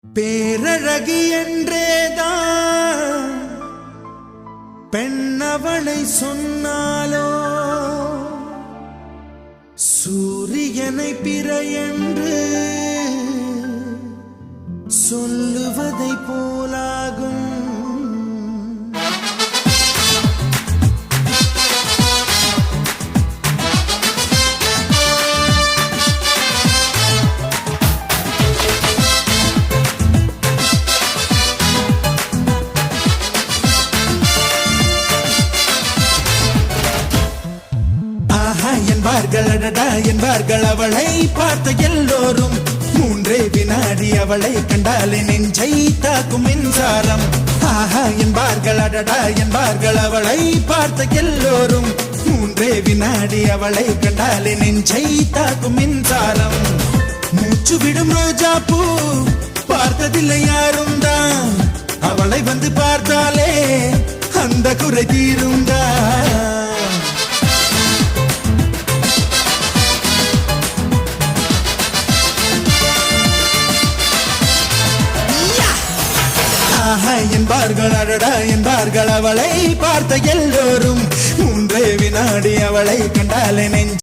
பேரழகி என்றேதான் பெண்ணவளை சொன்னாலோ சூரியனை பிற என்று சொல்லுவதை போலாகும். என்பார்கள் அவளை பார்த்த எல்லோரும் மூன்றே வினாடி அவளை கண்டாலே நெஞ்சை தாக்கும் மின்சாரம். ஆஹா என்பார்கள் அடடா என்பார்கள் அவளை பார்த்த எல்லோரும் மூன்றே வினாடி அவளை கண்டாலே நெஞ்சை தாக்கும் மின்சாரம். மூச்சு விடும் ரோஜா பூ பார்த்ததில்லை யாரும் தான், அவளை வந்து பார்த்தாலே அந்த குறை தீருந்தான். என்பார்கள் அடடா என்பார்கள் அவளை பார்த்த எல்லோரும் மூன்றே வினாடி அவளை கண்டாலே நெஞ்ச